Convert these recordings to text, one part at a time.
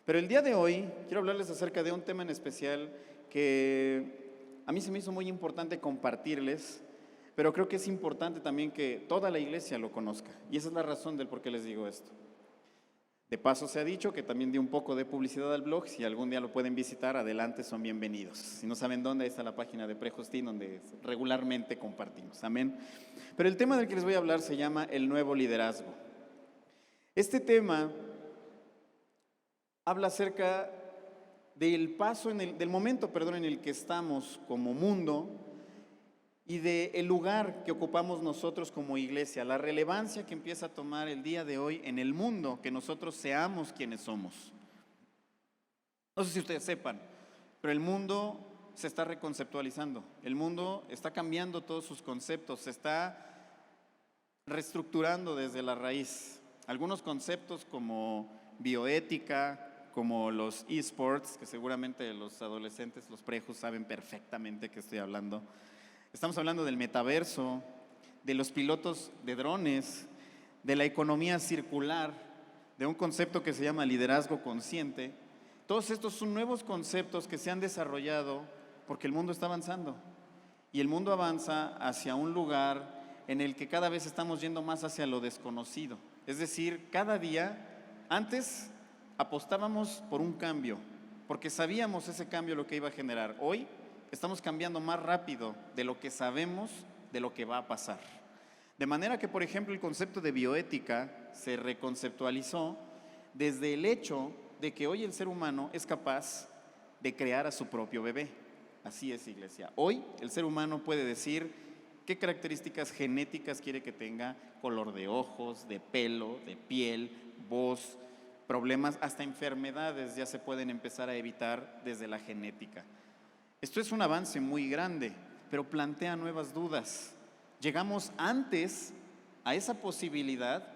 Pero el día de hoy quiero hablarles acerca de un tema en especial que a mí se me hizo muy importante compartirles, pero creo que es importante también que toda la iglesia lo conozca. Y esa es la razón del por qué les digo esto. De paso se ha dicho que también di un poco de publicidad al blog. Si algún día lo pueden visitar, adelante, son bienvenidos. Si no saben dónde, ahí está la página de Prejustín, donde regularmente compartimos. Amén. Pero el tema del que les voy a hablar se llama el nuevo liderazgo. Este tema habla acerca del paso, del momento, en el que estamos como mundo y del lugar que ocupamos nosotros como iglesia, la relevancia que empieza a tomar el día de hoy en el mundo, que nosotros seamos quienes somos. No sé si ustedes sepan, pero el mundo se está reconceptualizando, el mundo está cambiando todos sus conceptos, se está reestructurando desde la raíz. Algunos conceptos como bioética, como los esports, que seguramente los adolescentes, los prejos saben perfectamente que estoy hablando. Estamos hablando del metaverso, de los pilotos de drones, de la economía circular, de un concepto que se llama liderazgo consciente. Todos estos son nuevos conceptos que se han desarrollado porque el mundo está avanzando. Y el mundo avanza hacia un lugar en el que cada vez estamos yendo más hacia lo desconocido. Es decir, cada día, antes apostábamos por un cambio, porque sabíamos ese cambio lo que iba a generar. Hoy estamos cambiando más rápido de lo que sabemos de lo que va a pasar. De manera que, por ejemplo, el concepto de bioética se reconceptualizó desde el hecho de que hoy el ser humano es capaz de crear a su propio bebé. Así es, iglesia. Hoy el ser humano puede decir qué características genéticas quiere que tenga, color de ojos, de pelo, de piel, voz, problemas, hasta enfermedades ya se pueden empezar a evitar desde la genética. Esto es un avance muy grande, pero plantea nuevas dudas. Llegamos antes a esa posibilidad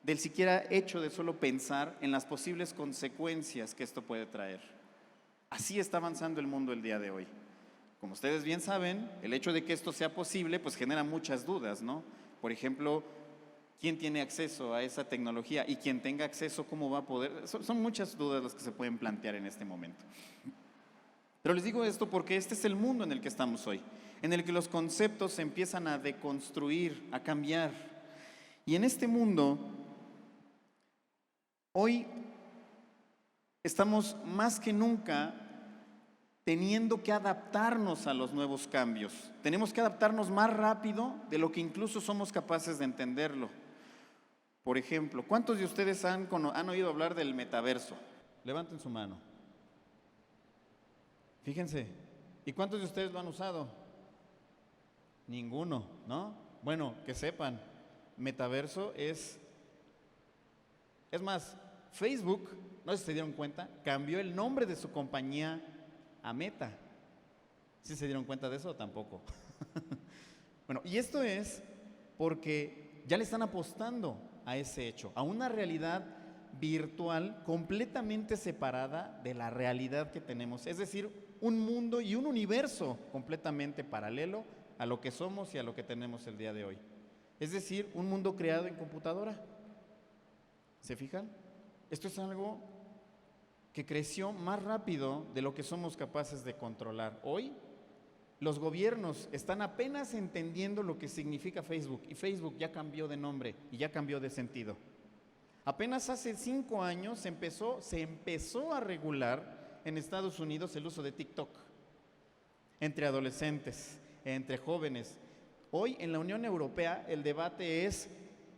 del siquiera hecho de solo pensar en las posibles consecuencias que esto puede traer. Así está avanzando el mundo el día de hoy. Como ustedes bien saben, el hecho de que esto sea posible pues genera muchas dudas, ¿no? Por ejemplo, ¿quién tiene acceso a esa tecnología? Y quien tenga acceso, ¿cómo va a poder? Son muchas dudas las que se pueden plantear en este momento. Pero les digo esto porque este es el mundo en el que estamos hoy, en el que los conceptos se empiezan a deconstruir, a cambiar. Y en este mundo, hoy estamos más que nunca teniendo que adaptarnos a los nuevos cambios. Tenemos que adaptarnos más rápido de lo que incluso somos capaces de entenderlo. Por ejemplo, ¿cuántos de ustedes han oído hablar del metaverso? Levanten su mano. Fíjense, ¿y cuántos de ustedes lo han usado? Ninguno, ¿no? Bueno, que sepan, metaverso es más, Facebook, no sé si se dieron cuenta, cambió el nombre de su compañía a Meta. ¿Sí se dieron cuenta de eso o tampoco? Bueno, y esto es porque ya le están apostando a ese hecho, a una realidad virtual completamente separada de la realidad que tenemos. Es decir, un mundo y un universo completamente paralelo a lo que somos y a lo que tenemos el día de hoy. Es decir, un mundo creado en computadora. ¿Se fijan? Esto es algo que creció más rápido de lo que somos capaces de controlar. Hoy, los gobiernos están apenas entendiendo lo que significa Facebook, y Facebook ya cambió de nombre y ya cambió de sentido. Apenas hace 5 años se empezó a regular en Estados Unidos el uso de TikTok entre adolescentes, entre jóvenes. Hoy en la Unión Europea el debate es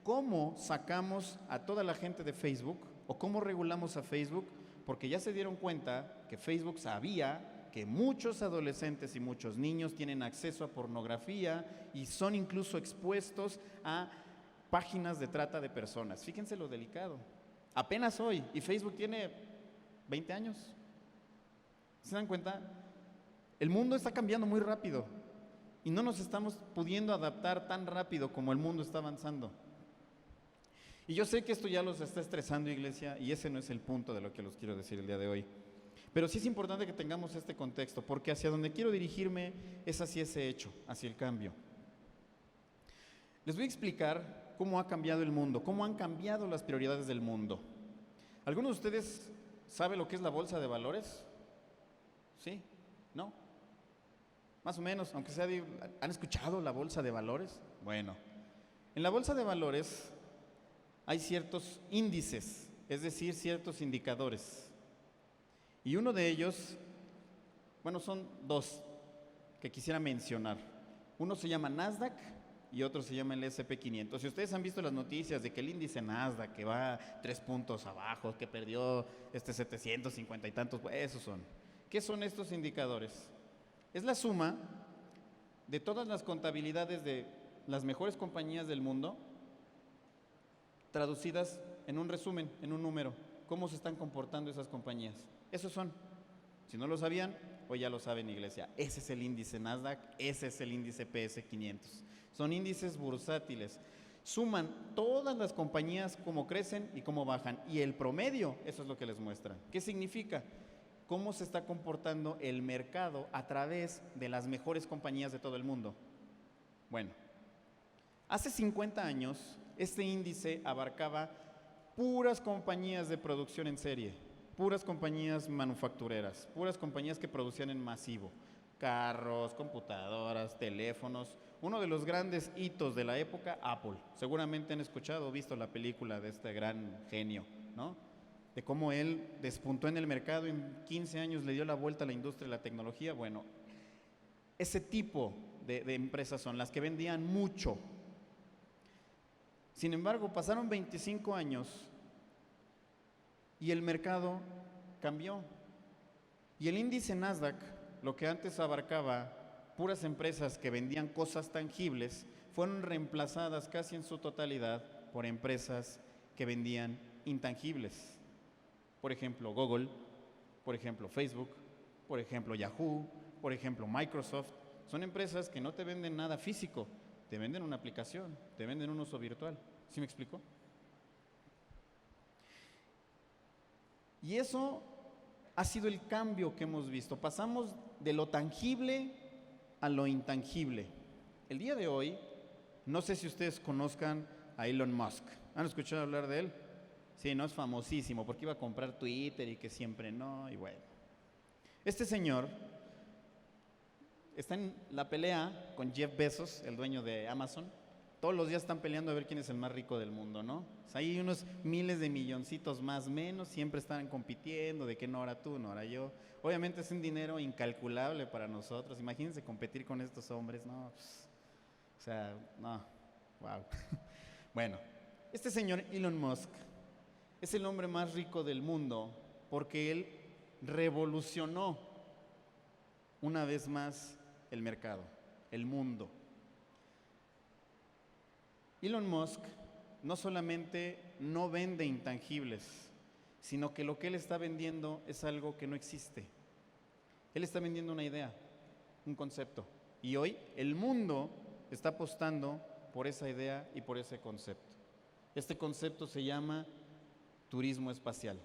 cómo sacamos a toda la gente de Facebook o cómo regulamos a Facebook, porque ya se dieron cuenta que Facebook sabía que muchos adolescentes y muchos niños tienen acceso a pornografía y son incluso expuestos a páginas de trata de personas. Fíjense lo delicado. Apenas hoy, y Facebook tiene 20 años. ¿Se dan cuenta? El mundo está cambiando muy rápido y no nos estamos pudiendo adaptar tan rápido como el mundo está avanzando. Y yo sé que esto ya los está estresando, iglesia, y ese no es el punto de lo que los quiero decir el día de hoy. Pero sí es importante que tengamos este contexto, porque hacia donde quiero dirigirme es hacia ese hecho, hacia el cambio. Les voy a explicar cómo ha cambiado el mundo, cómo han cambiado las prioridades del mundo. Algunos de ustedes ¿Sabe lo que es la bolsa de valores? ¿Sí? ¿No? Más o menos, aunque sea ¿han escuchado la bolsa de valores? Bueno, en la bolsa de valores hay ciertos índices, es decir, ciertos indicadores. Y uno de ellos, bueno, son dos que quisiera mencionar. Uno se llama Nasdaq y otro se llama el S&P 500. Si ustedes han visto las noticias de que el índice Nasdaq, que va 3 puntos abajo, que perdió 750 y tantos, pues esos son. ¿Qué son estos indicadores? Es la suma de todas las contabilidades de las mejores compañías del mundo, traducidas en un resumen, en un número. ¿Cómo se están comportando esas compañías? Esos son. Si no lo sabían, hoy ya lo saben, iglesia. Ese es el índice Nasdaq, ese es el índice PS500. Son índices bursátiles. Suman todas las compañías cómo crecen y cómo bajan. Y el promedio, eso es lo que les muestra. ¿Qué significa? Cómo se está comportando el mercado a través de las mejores compañías de todo el mundo. Bueno, hace 50 años este índice abarcaba puras compañías de producción en serie, puras compañías manufactureras, puras compañías que producían en masivo, carros, computadoras, teléfonos. Uno de los grandes hitos de la época, Apple. Seguramente han escuchado o visto la película de este gran genio, ¿no? De cómo él despuntó en el mercado, en 15 años le dio la vuelta a la industria de la tecnología. Bueno, ese tipo de empresas son las que vendían mucho. Sin embargo, pasaron 25 años y el mercado cambió. Y el índice Nasdaq, lo que antes abarcaba puras empresas que vendían cosas tangibles, fueron reemplazadas casi en su totalidad por empresas que vendían intangibles. Por ejemplo, Google, por ejemplo, Facebook, por ejemplo, Yahoo, por ejemplo, Microsoft. Son empresas que no te venden nada físico, te venden una aplicación, te venden un uso virtual. ¿Sí me explico? Y eso ha sido el cambio que hemos visto. Pasamos de lo tangible a lo intangible. El día de hoy, no sé si ustedes conozcan a Elon Musk. ¿Han escuchado hablar de él? Sí, no, es famosísimo porque iba a comprar Twitter y que siempre no, y bueno. Este señor está en la pelea con Jeff Bezos, el dueño de Amazon. Todos los días están peleando a ver quién es el más rico del mundo, ¿no? O sea, hay unos miles de milloncitos más o menos, siempre están compitiendo, de que no ahora tú, no ahora yo. Obviamente es un dinero incalculable para nosotros. Imagínense competir con estos hombres, no, pues, o sea, no, wow. Bueno, este señor Elon Musk es el hombre más rico del mundo porque él revolucionó una vez más el mercado, el mundo. Elon Musk no solamente no vende intangibles, sino que lo que él está vendiendo es algo que no existe. Él está vendiendo una idea, un concepto. Y hoy el mundo está apostando por esa idea y por ese concepto. Este concepto se llama turismo espacial.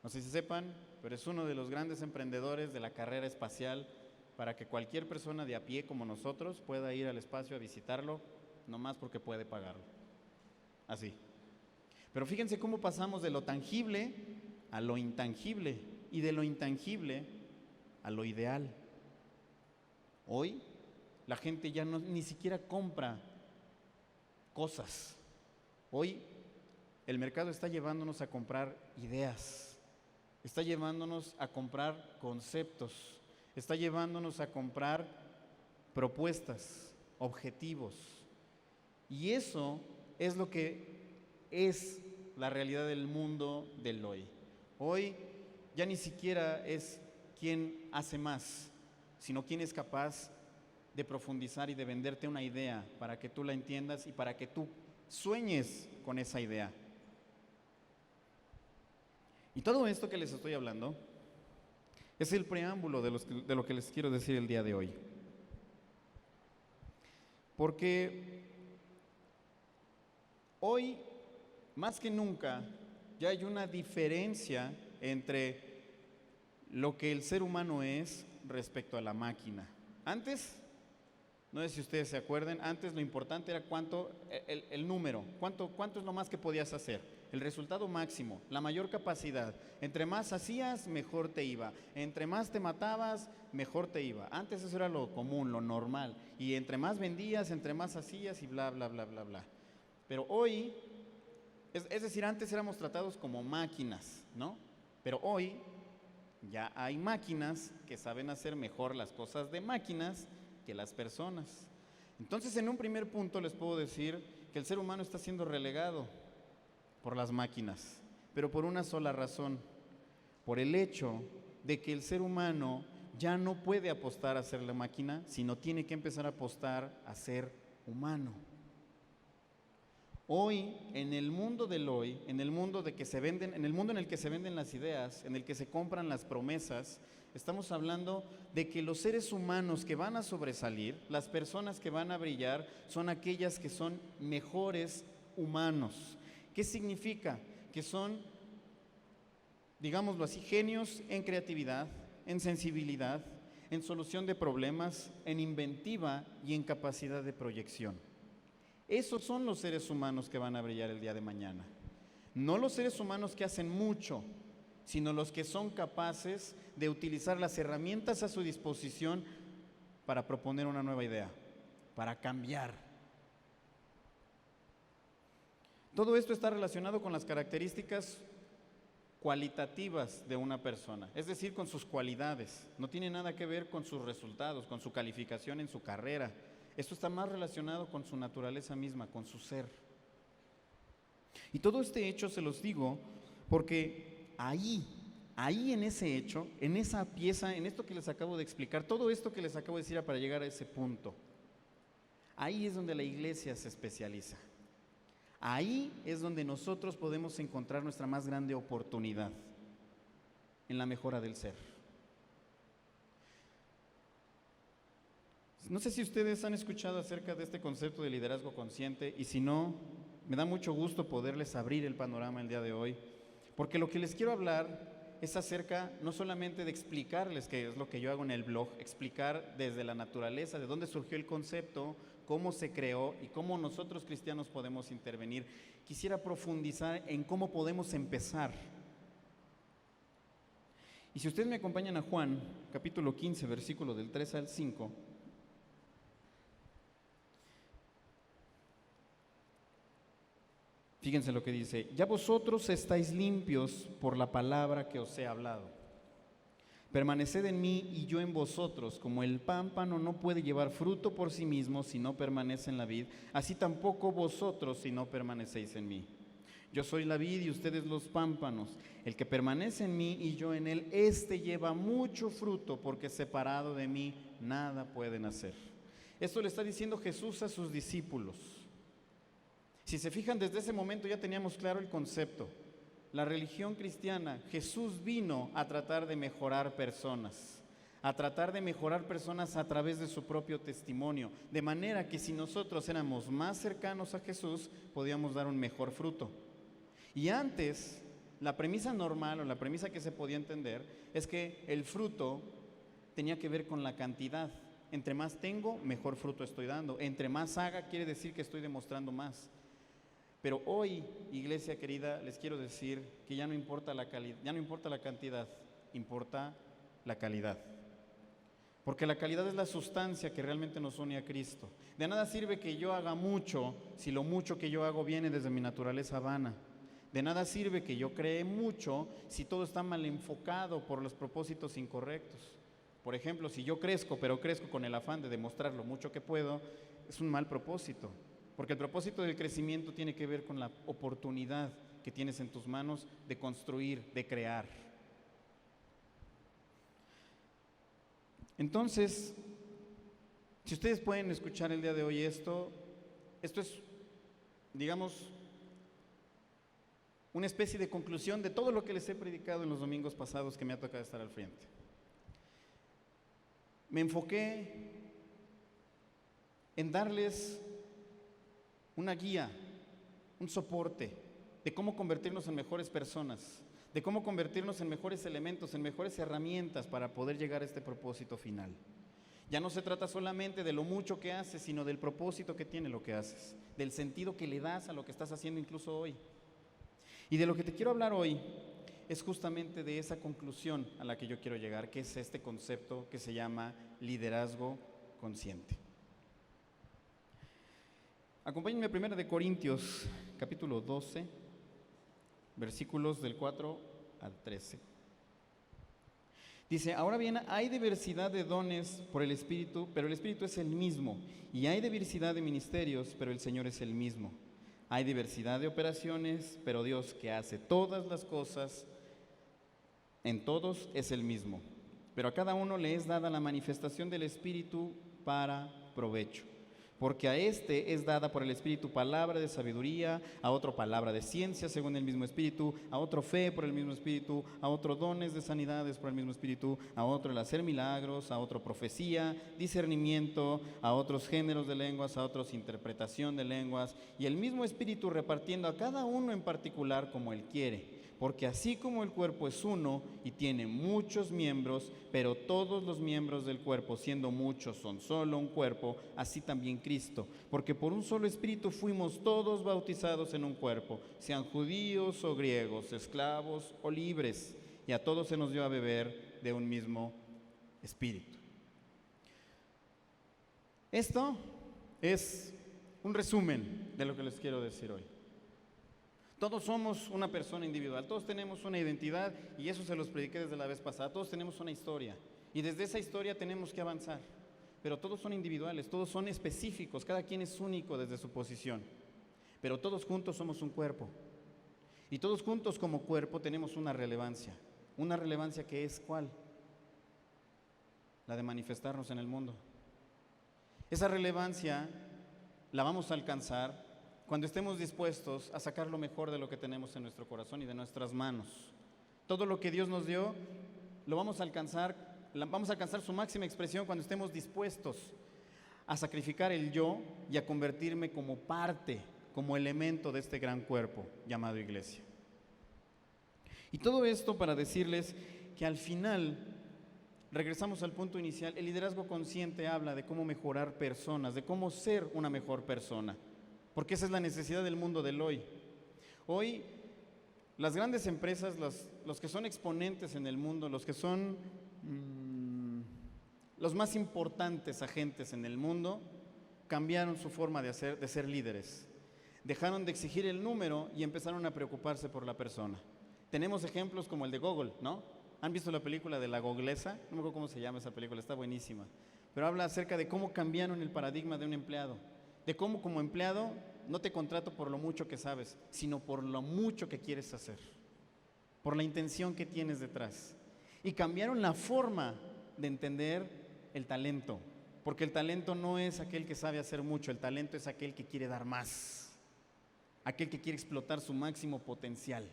No sé si sepan, pero es uno de los grandes emprendedores de la carrera espacial para que cualquier persona de a pie como nosotros pueda ir al espacio a visitarlo, nomás porque puede pagarlo. Así. Pero fíjense cómo pasamos de lo tangible a lo intangible y de lo intangible a lo ideal. Hoy la gente ya no, ni siquiera compra cosas. Hoy el mercado está llevándonos a comprar ideas, está llevándonos a comprar conceptos, está llevándonos a comprar propuestas, objetivos. Y eso es lo que es la realidad del mundo del hoy. Hoy ya ni siquiera es quién hace más, sino quién es capaz de profundizar y de venderte una idea para que tú la entiendas y para que tú sueñes con esa idea. Y todo esto que les estoy hablando es el preámbulo de lo que les quiero decir el día de hoy. Porque hoy, más que nunca, ya hay una diferencia entre lo que el ser humano es respecto a la máquina. Antes, No sé si ustedes se acuerdan, antes lo importante era el número, cuánto es lo más que podías hacer, el resultado máximo, la mayor capacidad. Entre más hacías, mejor te iba. Entre más te matabas, mejor te iba. Antes eso era lo común, lo normal. Y entre más vendías, entre más hacías y bla, bla, bla, bla, bla. Pero hoy, es decir, antes éramos tratados como máquinas, ¿no? Pero hoy ya hay máquinas que saben hacer mejor las cosas de máquinas que las personas. Entonces, en un primer punto les puedo decir que el ser humano está siendo relegado por las máquinas, pero por una sola razón, por el hecho de que el ser humano ya no puede apostar a ser la máquina, sino tiene que empezar a apostar a ser humano. Hoy, en el mundo del hoy, en el mundo en el mundo en el que se venden las ideas, en el que se compran las promesas, estamos hablando de que los seres humanos que van a sobresalir, las personas que van a brillar, son aquellas que son mejores humanos. ¿Qué significa? Que son, digámoslo así, genios en creatividad, en sensibilidad, en solución de problemas, en inventiva y en capacidad de proyección. Esos son los seres humanos que van a brillar el día de mañana. No los seres humanos que hacen mucho, sino los que son capaces de utilizar las herramientas a su disposición para proponer una nueva idea, para cambiar. Todo esto está relacionado con las características cualitativas de una persona, es decir, con sus cualidades. No tiene nada que ver con sus resultados, con su calificación en su carrera. Esto está más relacionado con su naturaleza misma, con su ser. Y todo este hecho se los digo porque ahí en ese hecho, en esa pieza, en esto que les acabo de explicar, todo esto que les acabo de decir para llegar a ese punto, ahí es donde la iglesia se especializa. Ahí es donde nosotros podemos encontrar nuestra más grande oportunidad en la mejora del ser. No sé si ustedes han escuchado acerca de este concepto de liderazgo consciente, y si no, me da mucho gusto poderles abrir el panorama el día de hoy, porque lo que les quiero hablar es acerca no solamente de explicarles qué es lo que yo hago en el blog, explicar desde la naturaleza, de dónde surgió el concepto, cómo se creó y cómo nosotros cristianos podemos intervenir. Quisiera profundizar en cómo podemos empezar. Y si ustedes me acompañan a Juan, capítulo 15, versículo del 3 al 5, fíjense lo que dice: ya vosotros estáis limpios por la palabra que os he hablado. Permaneced en mí y yo en vosotros, como el pámpano no puede llevar fruto por sí mismo si no permanece en la vid, así tampoco vosotros si no permanecéis en mí. Yo soy la vid y ustedes los pámpanos. El que permanece en mí y yo en él, éste lleva mucho fruto, porque separado de mí nada pueden hacer. Esto le está diciendo Jesús a sus discípulos. Si se fijan, desde ese momento ya teníamos claro el concepto. La religión cristiana, Jesús vino a tratar de mejorar personas, a tratar de mejorar personas a través de su propio testimonio, de manera que si nosotros éramos más cercanos a Jesús, podíamos dar un mejor fruto. Y antes, la premisa normal o la premisa que se podía entender es que el fruto tenía que ver con la cantidad. Entre más tengo, mejor fruto estoy dando. Entre más haga, quiere decir que estoy demostrando más. Pero hoy, iglesia querida, les quiero decir que ya no importa la cantidad, importa la calidad. Porque la calidad es la sustancia que realmente nos une a Cristo. De nada sirve que yo haga mucho si lo mucho que yo hago viene desde mi naturaleza vana. De nada sirve que yo cree mucho si todo está mal enfocado por los propósitos incorrectos. Por ejemplo, si yo crezco, pero crezco con el afán de demostrar lo mucho que puedo, es un mal propósito. Porque el propósito del crecimiento tiene que ver con la oportunidad que tienes en tus manos de construir, de crear. Entonces, si ustedes pueden escuchar el día de hoy esto es, digamos, una especie de conclusión de todo lo que les he predicado en los domingos pasados que me ha tocado estar al frente. Me enfoqué en darles una guía, un soporte de cómo convertirnos en mejores personas, de cómo convertirnos en mejores elementos, en mejores herramientas para poder llegar a este propósito final. Ya no se trata solamente de lo mucho que haces, sino del propósito que tiene lo que haces, del sentido que le das a lo que estás haciendo incluso hoy. Y de lo que te quiero hablar hoy es justamente de esa conclusión a la que yo quiero llegar, que es este concepto que se llama liderazgo consciente. Acompáñenme a 1 Corintios, capítulo 12, versículos del 4 al 13. Dice, ahora bien, hay diversidad de dones por el Espíritu, pero el Espíritu es el mismo. Y hay diversidad de ministerios, pero el Señor es el mismo. Hay diversidad de operaciones, pero Dios, que hace todas las cosas en todos, es el mismo. Pero a cada uno le es dada la manifestación del Espíritu para provecho. Porque a este es dada por el Espíritu palabra de sabiduría, a otro palabra de ciencia según el mismo Espíritu, a otro fe por el mismo Espíritu, a otro dones de sanidades por el mismo Espíritu, a otro el hacer milagros, a otro profecía, discernimiento, a otros géneros de lenguas, a otros interpretación de lenguas, y el mismo Espíritu repartiendo a cada uno en particular como Él quiere. Porque así como el cuerpo es uno y tiene muchos miembros, pero todos los miembros del cuerpo, siendo muchos, son solo un cuerpo, así también Cristo. Porque por un solo Espíritu fuimos todos bautizados en un cuerpo, sean judíos o griegos, esclavos o libres, y a todos se nos dio a beber de un mismo Espíritu. Esto es un resumen de lo que les quiero decir hoy. Todos somos una persona individual, todos tenemos una identidad y eso se los prediqué desde la vez pasada, todos tenemos una historia y desde esa historia tenemos que avanzar, pero todos son individuales, todos son específicos, cada quien es único desde su posición, pero todos juntos somos un cuerpo y todos juntos como cuerpo tenemos una relevancia que es ¿cuál? La de manifestarnos en el mundo. Esa relevancia la vamos a alcanzar cuando estemos dispuestos a sacar lo mejor de lo que tenemos en nuestro corazón y de nuestras manos. Todo lo que Dios nos dio, lo vamos a alcanzar su máxima expresión cuando estemos dispuestos a sacrificar el yo y a convertirme como parte, como elemento de este gran cuerpo llamado iglesia. Y todo esto para decirles que al final, regresamos al punto inicial, el liderazgo consciente habla de cómo mejorar personas, de cómo ser una mejor persona. Porque esa es la necesidad del mundo del hoy. Hoy, las grandes empresas, los que son exponentes en el mundo, los que son los más importantes agentes en el mundo, cambiaron su forma de ser líderes. Dejaron de exigir el número y empezaron a preocuparse por la persona. Tenemos ejemplos como el de Google, ¿no? ¿Han visto la película de La Goglesa? No me acuerdo cómo se llama esa película, está buenísima. Pero habla acerca de cómo cambiaron el paradigma de un empleado. De cómo como empleado no te contrato por lo mucho que sabes, sino por lo mucho que quieres hacer, por la intención que tienes detrás. Y cambiaron la forma de entender el talento, porque el talento no es aquel que sabe hacer mucho, el talento es aquel que quiere dar más, aquel que quiere explotar su máximo potencial.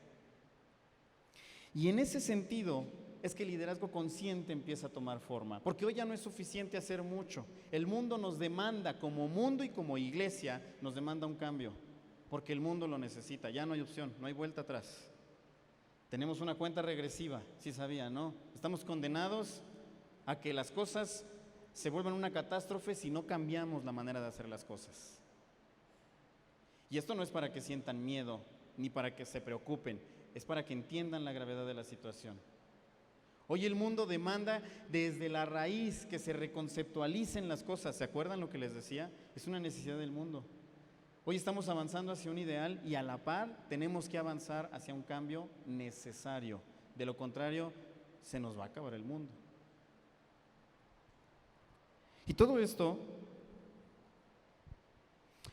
Y en ese sentido es que el liderazgo consciente empieza a tomar forma, porque hoy ya no es suficiente hacer mucho. El mundo nos demanda, como mundo y como iglesia, nos demanda un cambio, porque el mundo lo necesita, ya no hay opción, no hay vuelta atrás. Tenemos una cuenta regresiva, sí sabía, ¿no? Estamos condenados a que las cosas se vuelvan una catástrofe si no cambiamos la manera de hacer las cosas. Y esto no es para que sientan miedo, ni para que se preocupen, es para que entiendan la gravedad de la situación. Hoy el mundo demanda desde la raíz que se reconceptualicen las cosas. ¿Se acuerdan lo que les decía? Es una necesidad del mundo. Hoy estamos avanzando hacia un ideal y a la par tenemos que avanzar hacia un cambio necesario. De lo contrario, se nos va a acabar el mundo. Y todo esto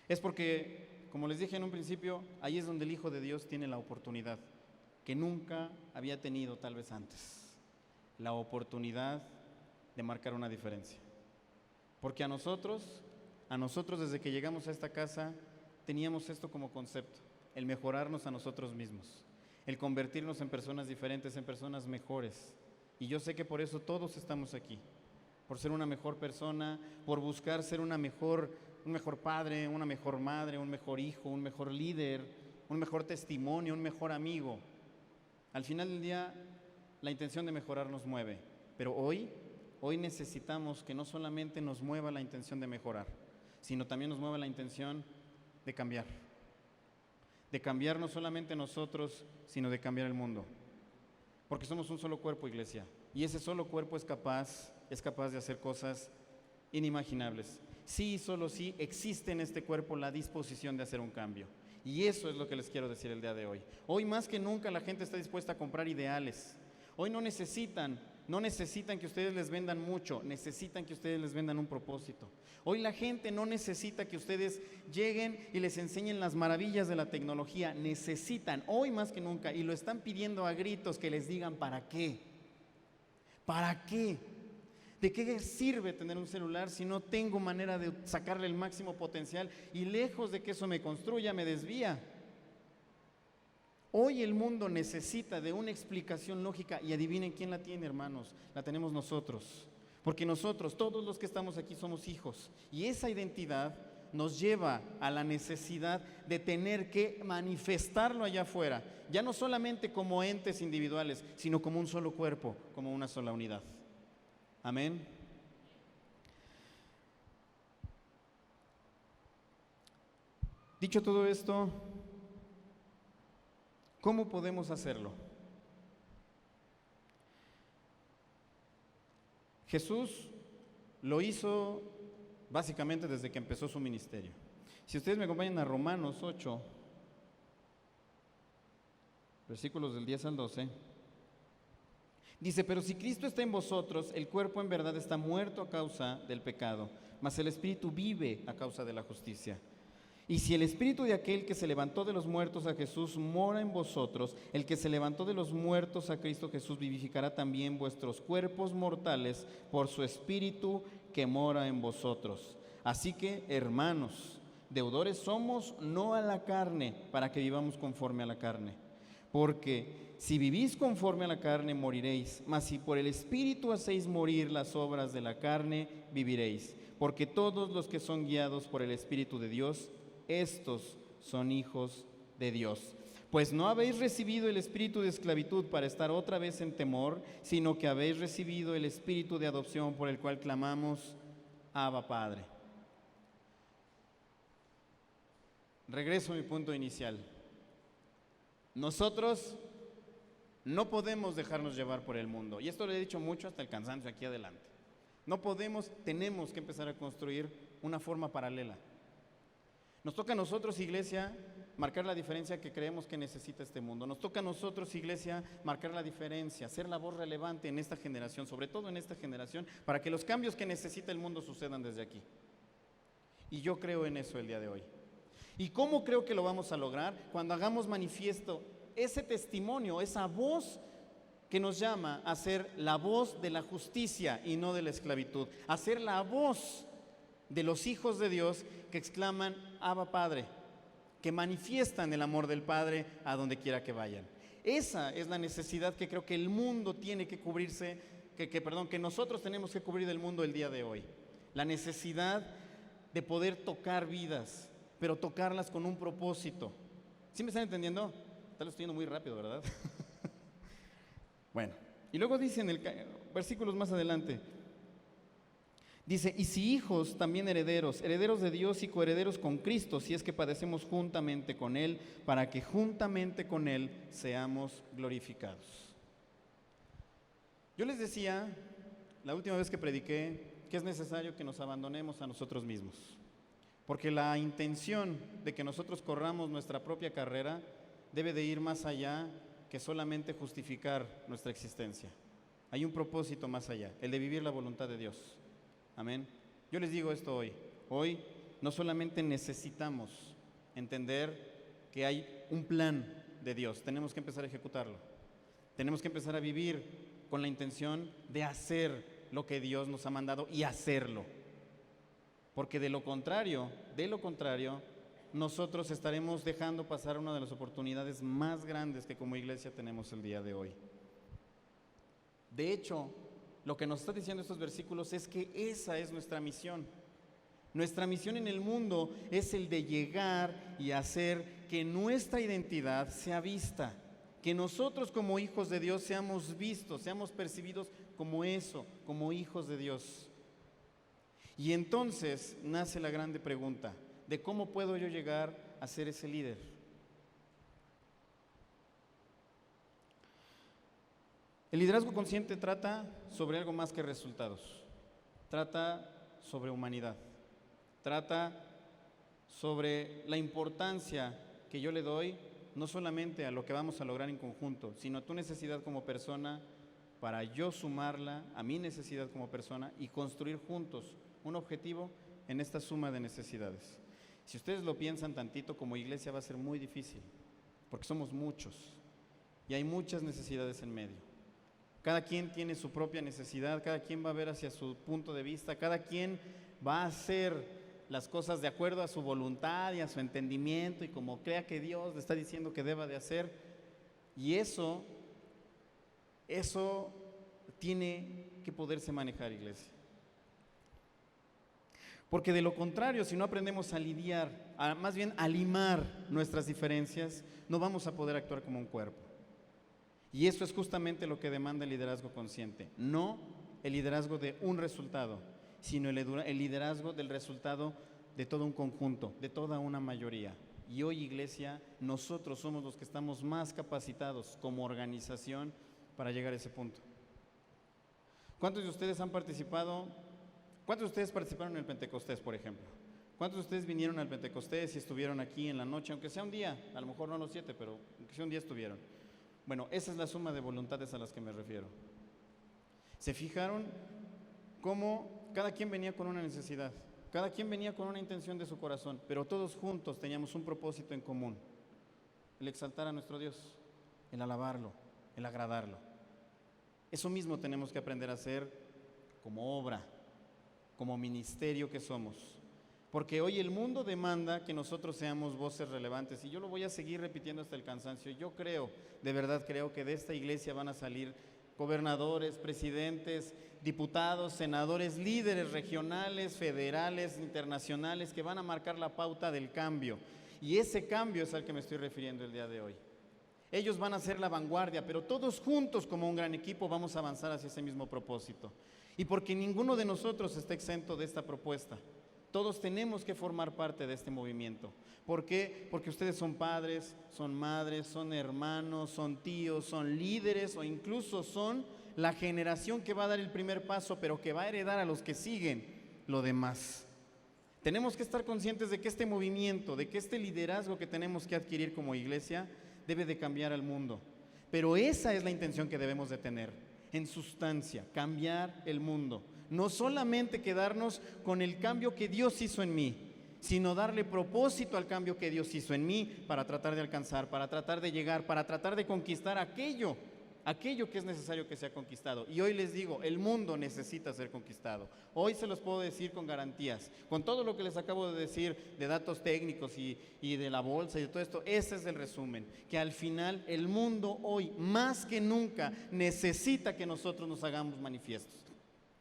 es porque, como les dije en un principio, ahí es donde el Hijo de Dios tiene la oportunidad que nunca había tenido tal vez antes. La oportunidad de marcar una diferencia. Porque a nosotros desde que llegamos a esta casa, teníamos esto como concepto, el mejorarnos a nosotros mismos, el convertirnos en personas diferentes, en personas mejores. Y yo sé que por eso todos estamos aquí, por ser una mejor persona, por buscar ser un mejor padre, una mejor madre, un mejor hijo, un mejor líder, un mejor testimonio, un mejor amigo. Al final del día, la intención de mejorar nos mueve, pero hoy hoy necesitamos que no solamente nos mueva la intención de mejorar, sino también nos mueva la intención de cambiar. De cambiar no solamente nosotros, sino de cambiar el mundo. Porque somos un solo cuerpo, iglesia, y ese solo cuerpo es capaz de hacer cosas inimaginables. Sí, solo sí existe en este cuerpo la disposición de hacer un cambio. Y eso es lo que les quiero decir el día de hoy. Hoy más que nunca la gente está dispuesta a comprar ideales. Hoy no necesitan que ustedes les vendan mucho, necesitan que ustedes les vendan un propósito. Hoy la gente no necesita que ustedes lleguen y les enseñen las maravillas de la tecnología, necesitan, hoy más que nunca, y lo están pidiendo a gritos, que les digan ¿para qué? ¿Para qué? ¿De qué sirve tener un celular si no tengo manera de sacarle el máximo potencial y lejos de que eso me construya, me desvía? Hoy el mundo necesita de una explicación lógica y adivinen quién la tiene, hermanos, la tenemos nosotros. Porque nosotros, todos los que estamos aquí somos hijos y esa identidad nos lleva a la necesidad de tener que manifestarlo allá afuera, ya no solamente como entes individuales, sino como un solo cuerpo, como una sola unidad. Amén. Dicho todo esto, ¿cómo podemos hacerlo? Jesús lo hizo básicamente desde que empezó su ministerio. Si ustedes me acompañan a Romanos 8, versículos del 10 al 12, dice: pero si Cristo está en vosotros, el cuerpo en verdad está muerto a causa del pecado, mas el Espíritu vive a causa de la justicia. Y si el Espíritu de aquel que se levantó de los muertos a Jesús mora en vosotros, el que se levantó de los muertos a Cristo Jesús vivificará también vuestros cuerpos mortales por su Espíritu que mora en vosotros. Así que, hermanos, deudores somos no a la carne, para que vivamos conforme a la carne. Porque si vivís conforme a la carne, moriréis, mas si por el Espíritu hacéis morir las obras de la carne, viviréis. Porque todos los que son guiados por el Espíritu de Dios, estos son hijos de Dios. Pues no habéis recibido el espíritu de esclavitud para estar otra vez en temor, sino que habéis recibido el espíritu de adopción por el cual clamamos, Abba, Padre. Regreso a mi punto inicial. Nosotros no podemos dejarnos llevar por el mundo, y esto lo he dicho mucho hasta el cansancio aquí adelante. No podemos, tenemos que empezar a construir una forma paralela. Nos toca a nosotros, iglesia, marcar la diferencia que creemos que necesita este mundo. Nos toca a nosotros, iglesia, marcar la diferencia, ser la voz relevante en esta generación, sobre todo en esta generación, para que los cambios que necesita el mundo sucedan desde aquí. Y yo creo en eso el día de hoy. ¿Y cómo creo que lo vamos a lograr? Cuando hagamos manifiesto ese testimonio, esa voz que nos llama a ser la voz de la justicia y no de la esclavitud, a ser la voz de los hijos de Dios que exclaman Abba, Padre, que manifiestan el amor del Padre a donde quiera que vayan. Esa es la necesidad que creo que el mundo tiene que cubrirse, que nosotros tenemos que cubrir del mundo el día de hoy. La necesidad de poder tocar vidas, pero tocarlas con un propósito. ¿Sí me están entendiendo? Tal vez estoy yendo muy rápido, ¿verdad? Bueno, y luego dice en el versículos más adelante, dice, y si hijos, también herederos, herederos de Dios y coherederos con Cristo, si es que padecemos juntamente con Él, para que juntamente con Él seamos glorificados. Yo les decía, la última vez que prediqué, que es necesario que nos abandonemos a nosotros mismos, porque la intención de que nosotros corramos nuestra propia carrera debe de ir más allá que solamente justificar nuestra existencia. Hay un propósito más allá, el de vivir la voluntad de Dios. Amén. Yo les digo esto hoy. Hoy no solamente necesitamos entender que hay un plan de Dios, tenemos que empezar a ejecutarlo. Tenemos que empezar a vivir con la intención de hacer lo que Dios nos ha mandado y hacerlo. Porque de lo contrario, nosotros estaremos dejando pasar una de las oportunidades más grandes que como iglesia tenemos el día de hoy. De hecho, lo que nos está diciendo estos versículos es que esa es nuestra misión. Nuestra misión en el mundo es el de llegar y hacer que nuestra identidad sea vista, que nosotros como hijos de Dios seamos vistos, seamos percibidos como eso, como hijos de Dios. Y entonces nace la grande pregunta de cómo puedo yo llegar a ser ese líder. El liderazgo consciente trata sobre algo más que resultados, trata sobre humanidad, trata sobre la importancia que yo le doy no solamente a lo que vamos a lograr en conjunto, sino a tu necesidad como persona, para yo sumarla a mi necesidad como persona y construir juntos un objetivo en esta suma de necesidades. Si ustedes lo piensan tantito, como iglesia va a ser muy difícil, porque somos muchos y hay muchas necesidades en medio. Cada quien tiene su propia necesidad, cada quien va a ver hacia su punto de vista, cada quien va a hacer las cosas de acuerdo a su voluntad y a su entendimiento y como crea que Dios le está diciendo que deba de hacer. Y eso tiene que poderse manejar, iglesia. Porque de lo contrario, si no aprendemos a lidiar, más bien a limar nuestras diferencias, no vamos a poder actuar como un cuerpo. Y eso es justamente lo que demanda el liderazgo consciente, no el liderazgo de un resultado, sino el liderazgo del resultado de todo un conjunto, de toda una mayoría. Y hoy, iglesia, nosotros somos los que estamos más capacitados como organización para llegar a ese punto. ¿Cuántos de ustedes han participado? ¿Cuántos de ustedes participaron en el Pentecostés, por ejemplo? ¿Cuántos de ustedes vinieron al Pentecostés y estuvieron aquí en la noche, aunque sea un día, a lo mejor no los 7, pero aunque sea un día estuvieron? Bueno, esa es la suma de voluntades a las que me refiero. ¿Se fijaron cómo cada quien venía con una necesidad? Cada quien venía con una intención de su corazón, pero todos juntos teníamos un propósito en común: el exaltar a nuestro Dios, el alabarlo, el agradarlo. Eso mismo tenemos que aprender a hacer como obra, como ministerio que somos. Porque hoy el mundo demanda que nosotros seamos voces relevantes, y yo lo voy a seguir repitiendo hasta el cansancio. Yo creo, de verdad creo, que de esta iglesia van a salir gobernadores, presidentes, diputados, senadores, líderes regionales, federales, internacionales, que van a marcar la pauta del cambio. Y ese cambio es al que me estoy refiriendo el día de hoy. Ellos van a ser la vanguardia, pero todos juntos como un gran equipo vamos a avanzar hacia ese mismo propósito. Y porque ninguno de nosotros está exento de esta propuesta. Todos tenemos que formar parte de este movimiento. ¿Por qué? Porque ustedes son padres, son madres, son hermanos, son tíos, son líderes o incluso son la generación que va a dar el primer paso, pero que va a heredar a los que siguen lo demás. Tenemos que estar conscientes de que este movimiento, de que este liderazgo que tenemos que adquirir como iglesia debe de cambiar al mundo. Pero esa es la intención que debemos de tener, en sustancia, cambiar el mundo. No solamente quedarnos con el cambio que Dios hizo en mí, sino darle propósito al cambio que Dios hizo en mí para tratar de alcanzar, para tratar de llegar, para tratar de conquistar aquello que es necesario que sea conquistado. Y hoy les digo, el mundo necesita ser conquistado. Hoy se los puedo decir con garantías, con todo lo que les acabo de decir de datos técnicos y de la bolsa y de todo esto. Ese es el resumen, que al final el mundo hoy más que nunca necesita que nosotros nos hagamos manifiestos.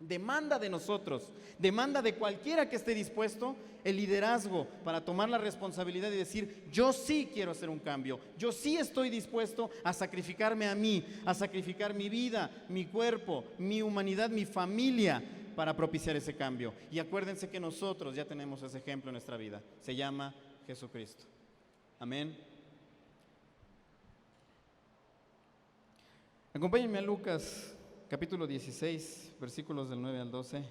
Demanda de nosotros, demanda de cualquiera que esté dispuesto el liderazgo para tomar la responsabilidad y decir: yo sí quiero hacer un cambio, yo sí estoy dispuesto a sacrificarme a mí, a sacrificar mi vida, mi cuerpo, mi humanidad, mi familia para propiciar ese cambio. Y acuérdense que nosotros ya tenemos ese ejemplo en nuestra vida, se llama Jesucristo. Amén. Acompáñenme a Lucas capítulo 16, versículos del 9 al 12.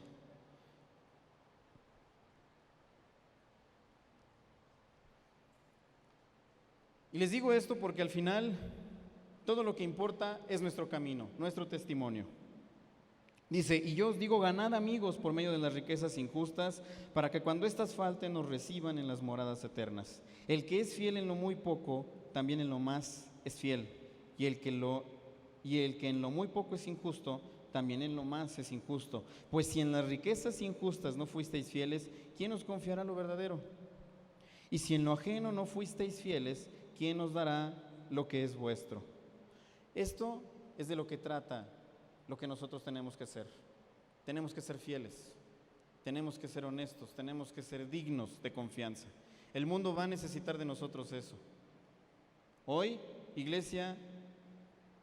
Y les digo esto porque al final todo lo que importa es nuestro camino, nuestro testimonio. Dice: y yo os digo, ganad amigos por medio de las riquezas injustas, para que cuando éstas falten nos reciban en las moradas eternas. El que es fiel en lo muy poco, también en lo más es fiel. Y el que en lo muy poco es injusto, también en lo más es injusto. Pues si en las riquezas injustas no fuisteis fieles, ¿quién os confiará lo verdadero? Y si en lo ajeno no fuisteis fieles, ¿quién os dará lo que es vuestro? Esto es de lo que trata lo que nosotros tenemos que hacer. Tenemos que ser fieles, tenemos que ser honestos, tenemos que ser dignos de confianza. El mundo va a necesitar de nosotros eso. Hoy, iglesia,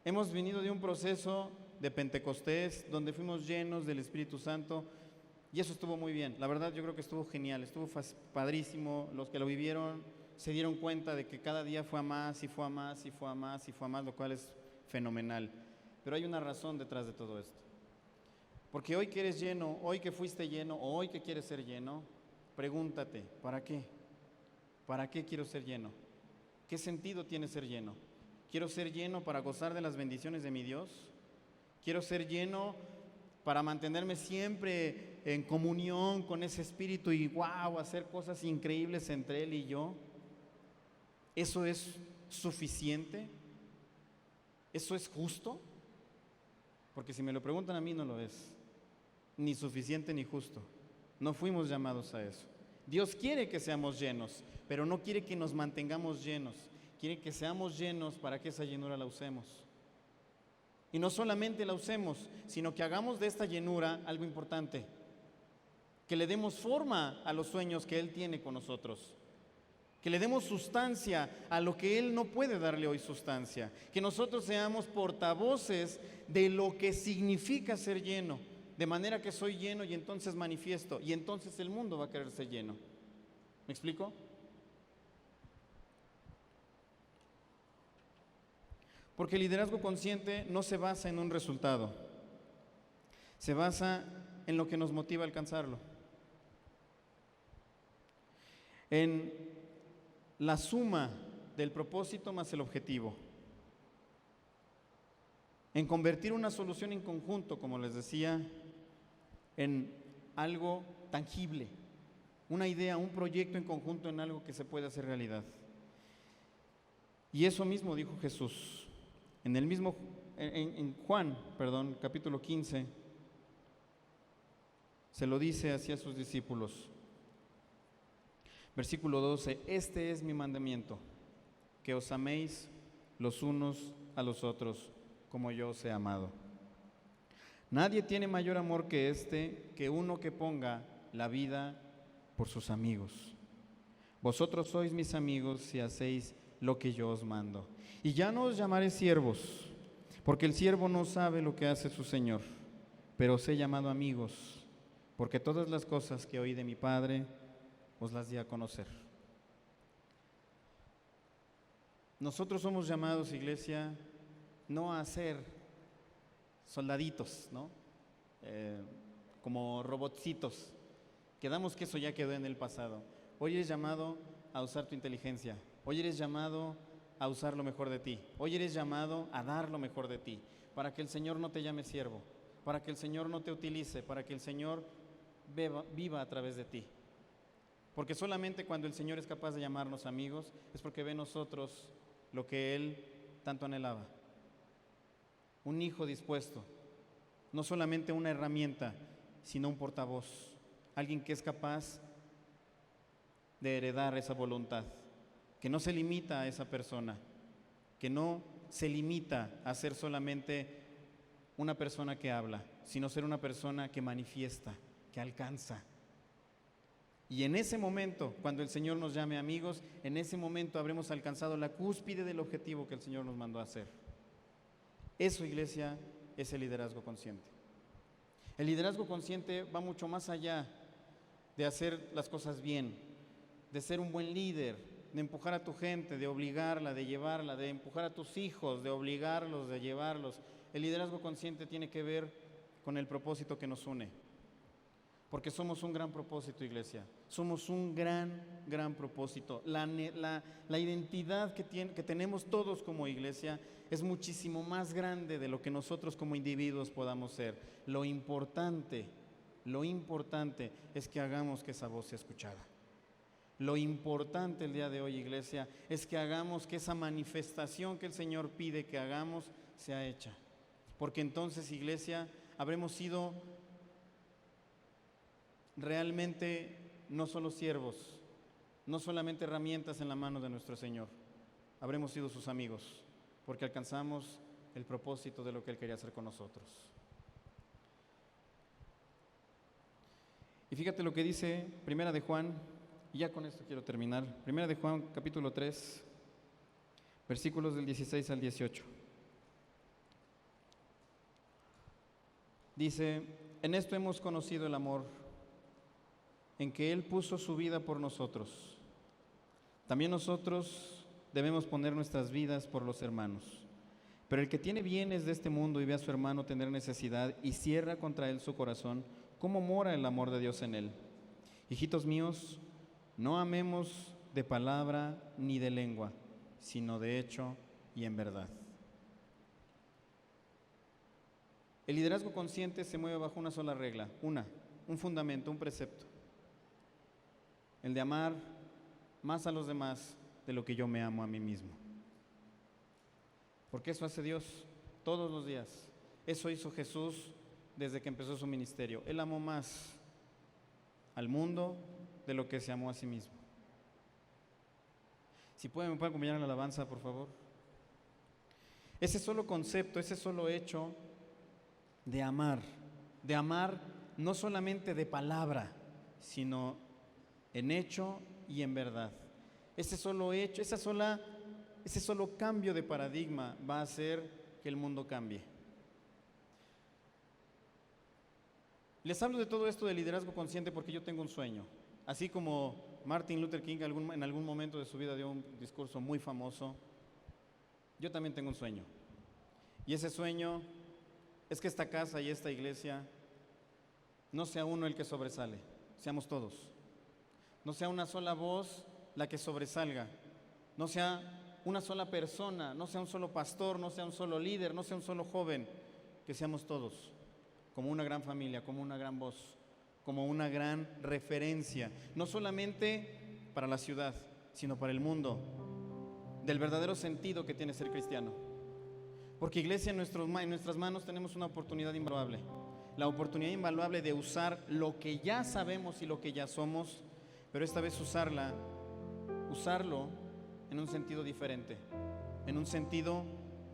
hemos venido de un proceso de Pentecostés, donde fuimos llenos del Espíritu Santo, y eso estuvo muy bien. La verdad yo creo que estuvo genial, estuvo padrísimo. Los que lo vivieron se dieron cuenta de que cada día fue a más y fue a más y fue a más y fue a más, lo cual es fenomenal. Pero hay una razón detrás de todo esto. Porque hoy que eres lleno, hoy que fuiste lleno, o hoy que quieres ser lleno, pregúntate, ¿para qué? ¿Para qué quiero ser lleno? ¿Qué sentido tiene ser lleno? ¿Quiero ser lleno para gozar de las bendiciones de mi Dios? ¿Quiero ser lleno para mantenerme siempre en comunión con ese Espíritu y hacer cosas increíbles entre Él y yo? ¿Eso es suficiente? ¿Eso es justo? Porque si me lo preguntan a mí, no lo es. Ni suficiente ni justo. No fuimos llamados a eso. Dios quiere que seamos llenos, pero no quiere que nos mantengamos llenos. Quiere que seamos llenos para que esa llenura la usemos. Y no solamente la usemos, sino que hagamos de esta llenura algo importante. Que le demos forma a los sueños que Él tiene con nosotros. Que le demos sustancia a lo que Él no puede darle hoy sustancia. Que nosotros seamos portavoces de lo que significa ser lleno. De manera que soy lleno y entonces manifiesto. Y entonces el mundo va a querer ser lleno. ¿Me explico? Porque el liderazgo consciente no se basa en un resultado. Se basa en lo que nos motiva a alcanzarlo. En la suma del propósito más el objetivo. En convertir una solución en conjunto, como les decía, en algo tangible. Una idea, un proyecto en conjunto en algo que se puede hacer realidad. Y eso mismo dijo Jesús. En Juan, capítulo 15, se lo dice así a sus discípulos. Versículo 12, este es mi mandamiento, que os améis los unos a los otros, como yo os he amado. Nadie tiene mayor amor que este, que uno que ponga la vida por sus amigos. Vosotros sois mis amigos si hacéis lo que yo os mando. Y ya no os llamaré siervos, porque el siervo no sabe lo que hace su Señor, pero os he llamado amigos, porque todas las cosas que oí de mi Padre os las di a conocer. Nosotros somos llamados, iglesia, no a ser soldaditos, ¿no? Como robotcitos. Quedamos que eso ya quedó en el pasado. Hoy eres llamado a usar tu inteligencia. Hoy eres llamado a usar lo mejor de ti. Hoy eres llamado a dar lo mejor de ti, para que el Señor no te llame siervo, para que el Señor no te utilice, para que el Señor viva a través de ti. Porque solamente cuando el Señor es capaz de llamarnos amigos es porque ve en nosotros lo que Él tanto anhelaba. Un hijo dispuesto, no solamente una herramienta, sino un portavoz, alguien que es capaz de heredar esa voluntad, que no se limita a esa persona, que no se limita a ser solamente una persona que habla, sino ser una persona que manifiesta, que alcanza. Y en ese momento, cuando el Señor nos llame amigos, en ese momento habremos alcanzado la cúspide del objetivo que el Señor nos mandó a hacer. Eso, iglesia, es el liderazgo consciente. El liderazgo consciente va mucho más allá de hacer las cosas bien, de ser un buen líder, de empujar a tu gente, de obligarla, de llevarla, de empujar a tus hijos, de obligarlos, de llevarlos. El liderazgo consciente tiene que ver con el propósito que nos une. Porque somos un gran propósito, iglesia. Somos un gran propósito. La identidad que tenemos todos como iglesia es muchísimo más grande de lo que nosotros como individuos podamos ser. Lo importante es que hagamos que esa voz sea escuchada. Lo importante el día de hoy, iglesia, es que hagamos que esa manifestación que el Señor pide que hagamos sea hecha. Porque entonces, iglesia, habremos sido realmente no solo siervos, no solamente herramientas en la mano de nuestro Señor, habremos sido sus amigos, porque alcanzamos el propósito de lo que Él quería hacer con nosotros. Y fíjate lo que dice Primera de Juan, y ya con esto quiero terminar. Primera de Juan, capítulo 3, versículos del 16 al 18. Dice, en esto hemos conocido el amor, en que Él puso su vida por nosotros. También nosotros debemos poner nuestras vidas por los hermanos. Pero el que tiene bienes de este mundo y ve a su hermano tener necesidad y cierra contra él su corazón, ¿cómo mora el amor de Dios en él? Hijitos míos, no amemos de palabra ni de lengua, sino de hecho y en verdad. El liderazgo consciente se mueve bajo una sola regla, un fundamento, un precepto. El de amar más a los demás de lo que yo me amo a mí mismo. Porque eso hace Dios todos los días. Eso hizo Jesús desde que empezó su ministerio. Él amó más al mundo de lo que se amó a sí mismo. Si pueden, me pueden acompañar en la alabanza, por favor. Ese solo concepto, ese solo hecho de amar no solamente de palabra, sino en hecho y en verdad. Ese solo hecho, ese solo cambio de paradigma va a hacer que el mundo cambie. Les hablo de todo esto de liderazgo consciente porque yo tengo un sueño. Así como Martin Luther King en algún momento de su vida dio un discurso muy famoso, yo también tengo un sueño. Y ese sueño es que esta casa y esta iglesia no sea uno el que sobresale, seamos todos. No sea una sola voz la que sobresalga, no sea una sola persona, no sea un solo pastor, no sea un solo líder, no sea un solo joven, que seamos todos, como una gran familia, como una gran voz, como una gran referencia, no solamente para la ciudad, sino para el mundo, del verdadero sentido que tiene ser cristiano. Porque iglesia, en nuestras manos tenemos una oportunidad invaluable, la oportunidad invaluable de usar lo que ya sabemos y lo que ya somos, pero esta vez usarlo en un sentido diferente, en un sentido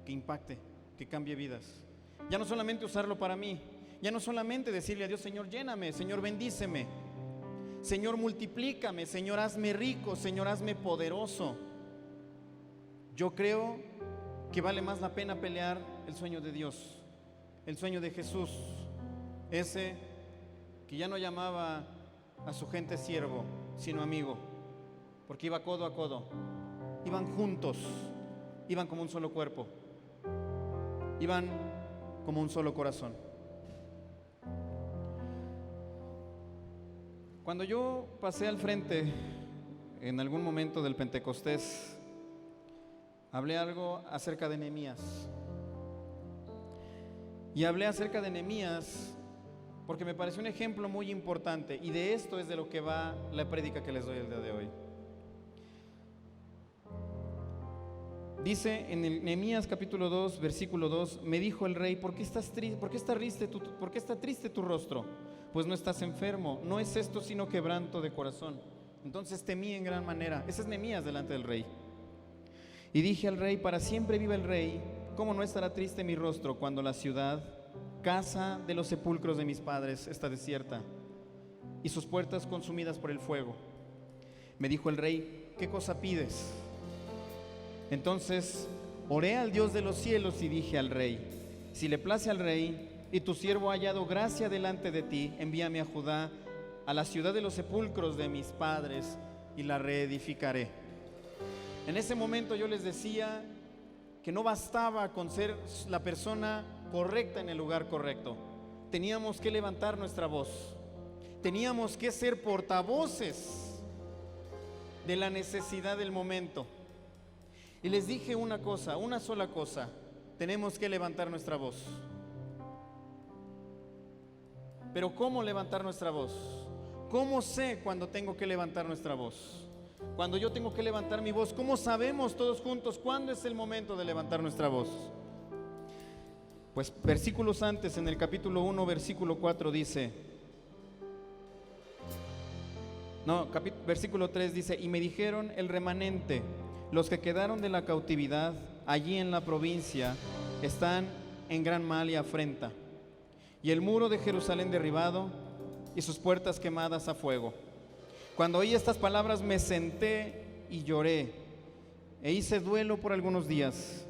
que impacte, que cambie vidas. Ya no solamente usarlo para mí, ya no solamente decirle a Dios, Señor, lléname, Señor, bendíceme, Señor, multiplícame, Señor, hazme rico, Señor, hazme poderoso. Yo creo que vale más la pena pelear el sueño de Dios, el sueño de Jesús, ese que ya no llamaba a su gente siervo, sino amigo, porque iba codo a codo, iban juntos, iban como un solo cuerpo, iban como un solo corazón. Cuando yo pasé al frente en algún momento del Pentecostés, hablé algo acerca de Nehemías. Y hablé acerca de Nehemías porque me pareció un ejemplo muy importante, y de esto es de lo que va la prédica que les doy el día de hoy. Dice en el Nehemías capítulo 2, versículo 2, me dijo el rey, ¿por qué está triste tu rostro? Pues no estás enfermo, no es esto sino quebranto de corazón. Entonces temí en gran manera. Ese es Nehemías delante del rey. Y dije al rey, para siempre viva el rey, ¿cómo no estará triste mi rostro cuando la ciudad, casa de los sepulcros de mis padres, está desierta y sus puertas consumidas por el fuego? Me dijo el rey, ¿qué cosa pides? Entonces oré al Dios de los cielos y dije al rey, si le place al rey y tu siervo ha hallado gracia delante de ti, envíame a Judá, a la ciudad de los sepulcros de mis padres, y la reedificaré. En ese momento yo les decía que no bastaba con ser la persona correcta en el lugar correcto. Teníamos que levantar nuestra voz. Teníamos que ser portavoces de la necesidad del momento. Y les dije una cosa, una sola cosa: tenemos que levantar nuestra voz. Pero ¿cómo levantar nuestra voz? ¿Cómo sé cuando tengo que levantar nuestra voz? Cuando yo tengo que levantar mi voz, ¿cómo sabemos todos juntos cuándo es el momento de levantar nuestra voz? Pues versículos antes, en el capítulo 1, versículo 4 dice, versículo 3 dice, y me dijeron el remanente, los que quedaron de la cautividad allí en la provincia, están en gran mal y afrenta, y el muro de Jerusalén derribado y sus puertas quemadas a fuego. Cuando oí estas palabras me senté y lloré, e hice duelo por algunos días,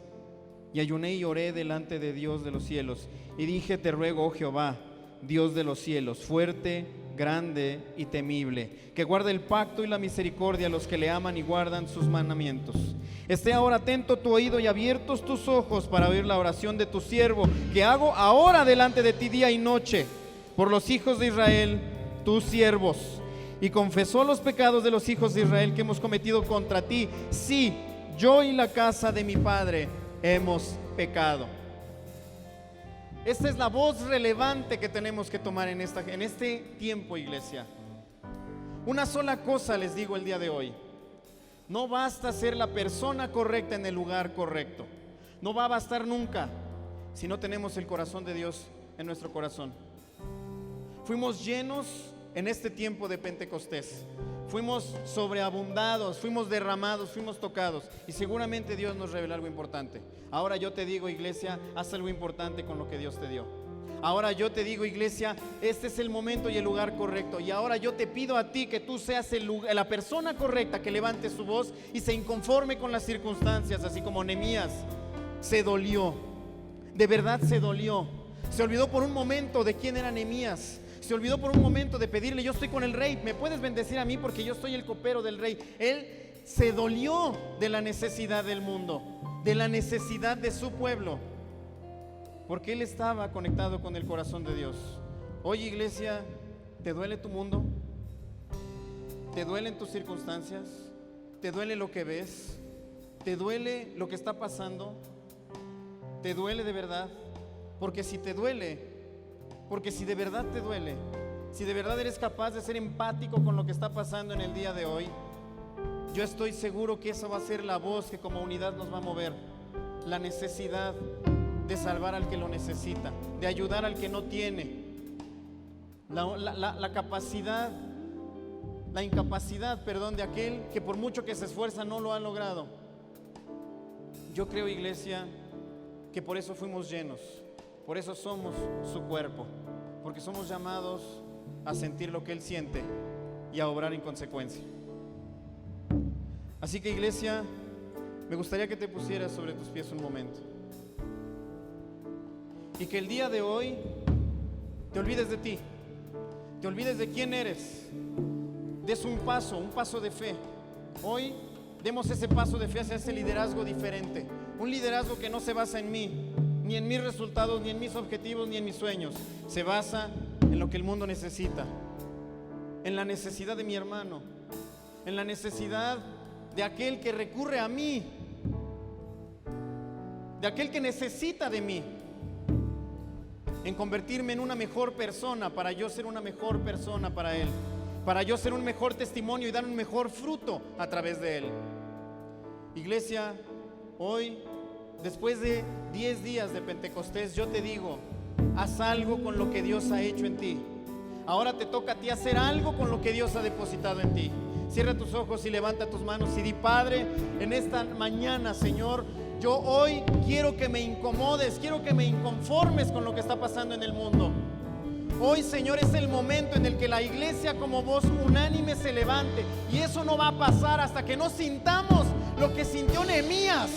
y ayuné y oré delante de Dios de los cielos, y dije, te ruego, oh Jehová, Dios de los cielos, fuerte, grande y temible, que guarda el pacto y la misericordia a los que le aman y guardan sus mandamientos. Esté ahora atento tu oído y abiertos tus ojos para oír la oración de tu siervo, que hago ahora delante de ti día y noche, por los hijos de Israel, tus siervos. Y confesó los pecados de los hijos de Israel que hemos cometido contra ti. Sí, yo y la casa de mi padre hemos pecado. Esta es la voz relevante que tenemos que tomar en este tiempo, iglesia. Una sola cosa les digo el día de hoy: no basta ser la persona correcta en el lugar correcto. No va a bastar nunca si no tenemos el corazón de Dios en nuestro corazón. Fuimos llenos en este tiempo de Pentecostés. Fuimos sobreabundados, fuimos derramados, fuimos tocados, y seguramente Dios nos revela algo importante. Ahora yo te digo, iglesia, haz algo importante con lo que Dios te dio. Ahora yo te digo, iglesia, este es el momento y el lugar correcto. Y ahora yo te pido a ti que tú seas la persona correcta, que levante su voz y se inconforme con las circunstancias, así como Nehemías se dolió. De verdad se dolió. Se olvidó por un momento de quién era Nehemías. Se olvidó por un momento de pedirle: yo estoy con el rey, me puedes bendecir a mí porque yo soy el copero del rey. Él se dolió de la necesidad del mundo, de la necesidad de su pueblo, porque él estaba conectado con el corazón de Dios. Oye, iglesia, ¿te duele tu mundo? ¿Te duelen tus circunstancias? ¿Te duele lo que ves? ¿Te duele lo que está pasando? ¿Te duele de verdad? Porque si te duele, porque si de verdad te duele, si de verdad eres capaz de ser empático con lo que está pasando en el día de hoy, yo estoy seguro que esa va a ser la voz que como unidad nos va a mover. La necesidad de salvar al que lo necesita, de ayudar al que no tiene, la capacidad, la incapacidad, perdón, de aquel que por mucho que se esfuerza no lo ha logrado. Yo creo, iglesia, que por eso fuimos llenos. Por eso somos su cuerpo, porque somos llamados a sentir lo que Él siente y a obrar en consecuencia. Así que, iglesia, me gustaría que te pusieras sobre tus pies un momento y que el día de hoy te olvides de ti, te olvides de quién eres, des un paso de fe. Hoy demos ese paso de fe hacia ese liderazgo diferente, un liderazgo que no se basa en mí, ni en mis resultados, ni en mis objetivos, ni en mis sueños. Se basa en lo que el mundo necesita, en la necesidad de mi hermano, en la necesidad de aquel que recurre a mí, de aquel que necesita de mí, en convertirme en una mejor persona para yo ser una mejor persona para Él, para yo ser un mejor testimonio y dar un mejor fruto a través de Él. Iglesia, hoy, después de 10 días de Pentecostés, yo te digo: haz algo con lo que Dios ha hecho en ti. Ahora te toca a ti hacer algo con lo que Dios ha depositado en ti. Cierra tus ojos y levanta tus manos y di: Padre, en esta mañana, Señor, yo hoy quiero que me incomodes, quiero que me inconformes con lo que está pasando en el mundo. Hoy, Señor, es el momento en el que la iglesia como voz unánime se levante, y eso no va a pasar hasta que no sintamos lo que sintió Nehemías: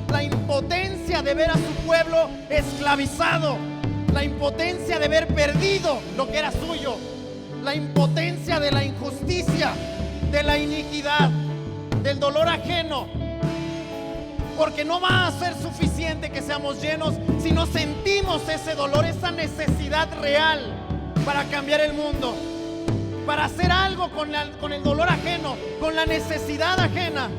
la impotencia de ver a su pueblo esclavizado, la impotencia de ver perdido lo que era suyo, la impotencia de la injusticia, de la iniquidad, del dolor ajeno. Porque no va a ser suficiente que seamos llenos si no sentimos ese dolor, esa necesidad real para cambiar el mundo, para hacer algo con el dolor ajeno, con la necesidad ajena.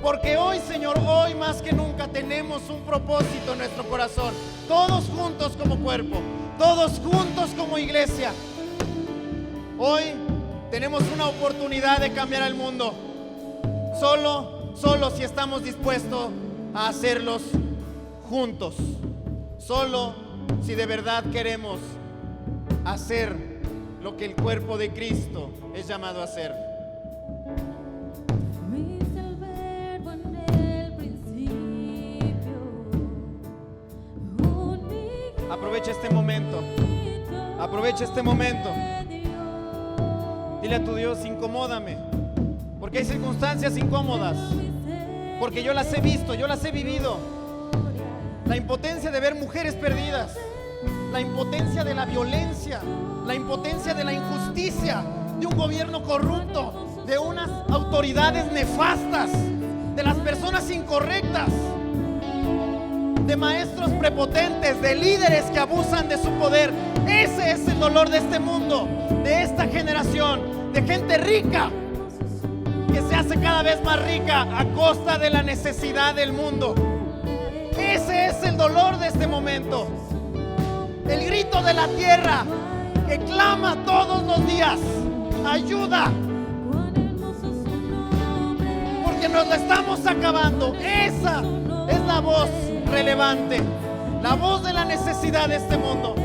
Porque hoy, Señor, hoy más que nunca tenemos un propósito en nuestro corazón, todos juntos como cuerpo, todos juntos como iglesia. Hoy tenemos una oportunidad de cambiar el mundo, solo si estamos dispuestos a hacerlos juntos, solo si de verdad queremos hacer lo que el cuerpo de Cristo es llamado a hacer. Aprovecha este momento. Aprovecha este momento. Dile a tu Dios: incomódame, porque hay circunstancias incómodas, porque yo las he visto, yo las he vivido. La impotencia de ver mujeres perdidas, la impotencia de la violencia, la impotencia de la injusticia, de un gobierno corrupto, de unas autoridades nefastas, de las personas incorrectas, de maestros prepotentes, de líderes que abusan de su poder. Ese es el dolor de este mundo, de esta generación, de gente rica que se hace cada vez más rica a costa de la necesidad del mundo. Ese es el dolor de este momento. El grito de la tierra que clama todos los días: ayuda, porque nos la estamos acabando. Esa es la voz relevante, la voz de la necesidad de este mundo.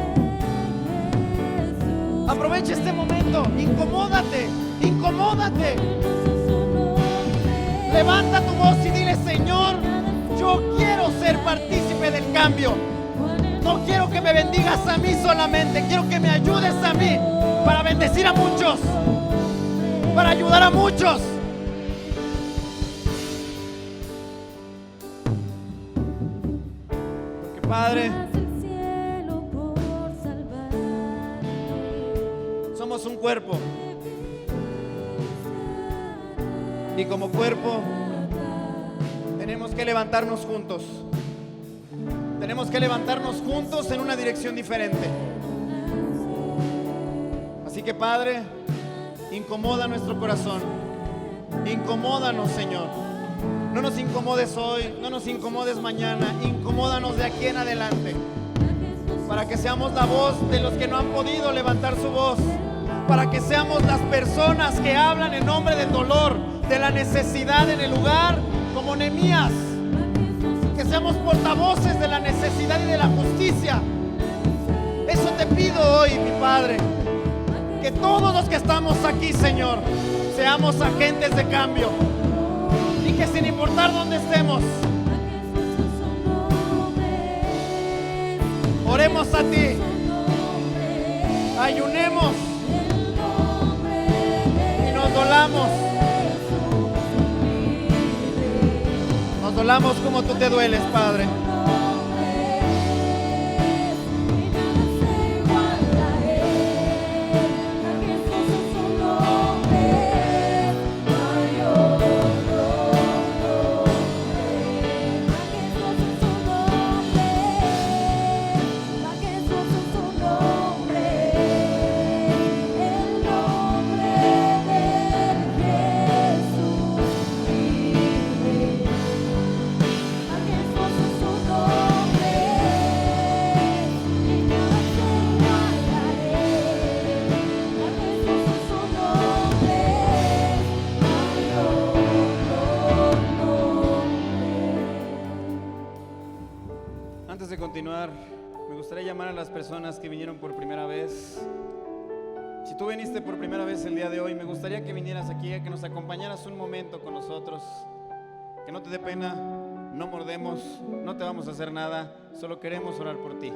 Aprovecha este momento, incomódate, incomódate. Levanta tu voz y dile: Señor, yo quiero ser partícipe del cambio. No quiero que me bendigas a mí solamente, quiero que me ayudes a mí para bendecir a muchos, para ayudar a muchos. Porque Padre, somos un cuerpo. Y como cuerpo tenemos que levantarnos juntos. Tenemos que levantarnos juntos en una dirección diferente. Así que Padre, incomoda nuestro corazón. Incomódanos, Señor. No nos incomodes hoy, no nos incomodes mañana. Incomódanos de aquí en adelante, para que seamos la voz de los que no han podido levantar su voz, para que seamos las personas que hablan en nombre del dolor, de la necesidad en el lugar, como Nehemías, que seamos portavoces de la necesidad y de la justicia. Eso te pido hoy, mi Padre, que todos los que estamos aquí, Señor, seamos agentes de cambio, y que sin importar dónde estemos, oremos a ti, ayunemos y nos dolamos. Nos dolamos como tú te dueles, Padre. Antes de continuar, me gustaría llamar a las personas que vinieron por primera vez. Si tú viniste por primera vez el día de hoy, me gustaría que vinieras aquí, que nos acompañaras un momento con nosotros. Que no te dé pena, no mordemos, no te vamos a hacer nada, solo queremos orar por ti.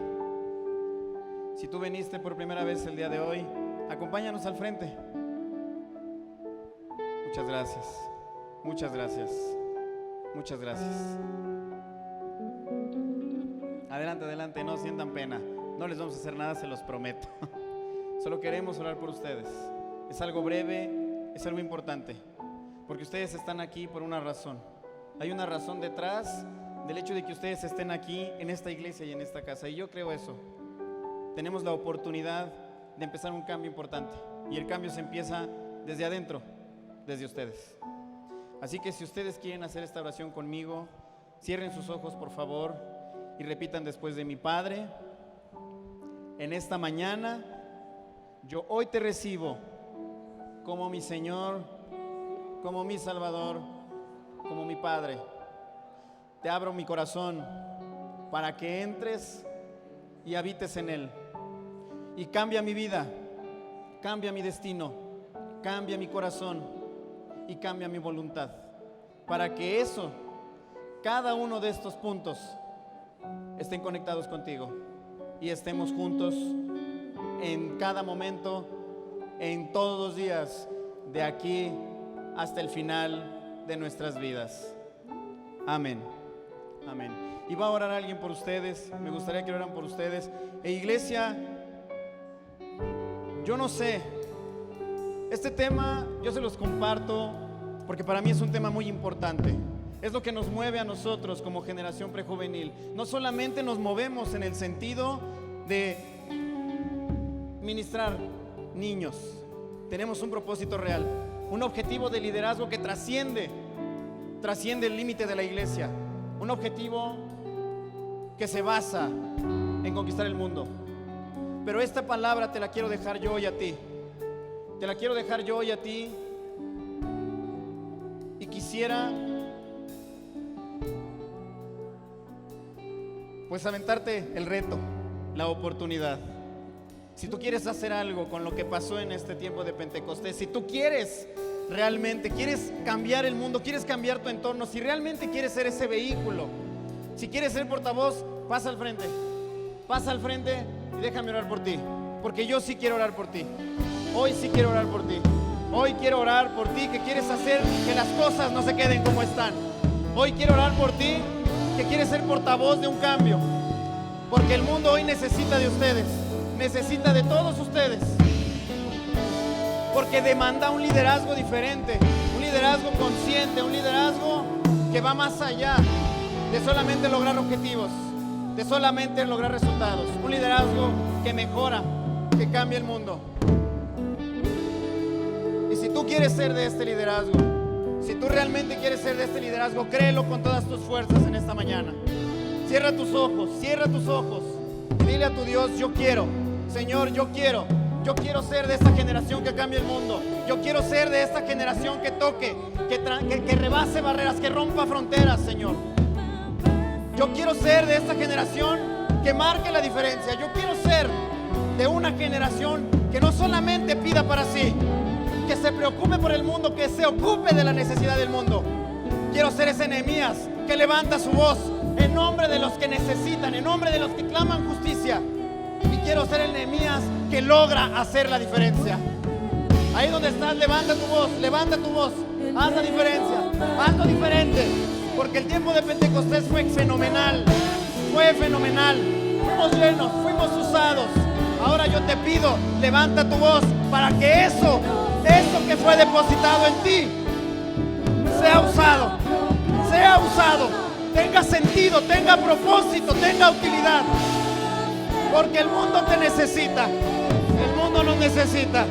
Si tú viniste por primera vez el día de hoy, acompáñanos al frente. Muchas gracias, muchas gracias, muchas gracias. Adelante, adelante, no sientan pena. No les vamos a hacer nada, se los prometo. Solo queremos orar por ustedes. Es algo breve, es algo importante, porque ustedes están aquí por una razón. Hay una razón detrás del hecho de que ustedes estén aquí en esta iglesia y en esta casa, y yo creo eso. Tenemos la oportunidad de empezar un cambio importante, y el cambio se empieza desde adentro, desde ustedes. Así que si ustedes quieren hacer esta oración conmigo, cierren sus ojos, por favor, y repitan después de mi: Padre, en esta mañana yo hoy te recibo como mi Señor, como mi Salvador, como mi Padre. Te abro mi corazón para que entres y habites en él, y cambia mi vida, cambia mi destino, cambia mi corazón y cambia mi voluntad, para que eso, cada uno de estos puntos, estén conectados contigo y estemos juntos en cada momento, en todos los días, de aquí hasta el final de nuestras vidas. Amén. Amén. Y va a orar alguien por ustedes. Me gustaría que oraran por ustedes. Iglesia, yo no sé, este tema yo se los comparto porque para mí es un tema muy importante. Es lo que nos mueve a nosotros como generación prejuvenil. No solamente nos movemos en el sentido de ministrar niños. Tenemos un propósito real, un objetivo de liderazgo que trasciende el límite de la iglesia. Un objetivo que se basa en conquistar el mundo. Pero esta palabra te la quiero dejar yo hoy a ti. Te la quiero dejar yo hoy a ti. Y quisiera pues aventarte el reto, la oportunidad. Si tú quieres hacer algo con lo que pasó en este tiempo de Pentecostés, si tú quieres realmente, quieres cambiar el mundo, quieres cambiar tu entorno, si realmente quieres ser ese vehículo, si quieres ser portavoz, pasa al frente y déjame orar por ti, porque yo sí quiero orar por ti. Hoy sí quiero orar por ti. Hoy quiero orar por ti que quieres hacer que las cosas no se queden como están. Hoy quiero orar por ti que quieres ser portavoz de un cambio, porque el mundo hoy necesita de ustedes. Necesita de todos ustedes, porque demanda un liderazgo diferente, un liderazgo consciente, un liderazgo que va más allá de solamente lograr objetivos, de solamente lograr resultados, un liderazgo que mejora, que cambia el mundo. Y si tú quieres ser de este liderazgo, si tú realmente quieres ser de este liderazgo, créelo con todas tus fuerzas en esta mañana. Cierra tus ojos y dile a tu Dios: yo quiero, Señor, yo quiero ser de esta generación que cambie el mundo. Yo quiero ser de esta generación que toque, que rebase barreras, que rompa fronteras, Señor. Yo quiero ser de esta generación que marque la diferencia. Yo quiero ser de una generación que no solamente pida para sí, que se preocupe por el mundo, que se ocupe de la necesidad del mundo. Quiero ser ese Nehemías que levanta su voz en nombre de los que necesitan, en nombre de los que claman justicia. Y quiero ser el Nehemías que logra hacer la diferencia. Ahí donde estás, levanta tu voz, haz la diferencia, hazlo diferente, porque el tiempo de Pentecostés fue fenomenal, fuimos llenos, fuimos usados. Ahora yo te pido, levanta tu voz para que eso que fue depositado en ti sea usado, tenga sentido, tenga propósito, tenga utilidad. Porque el mundo te necesita, el mundo nos necesita.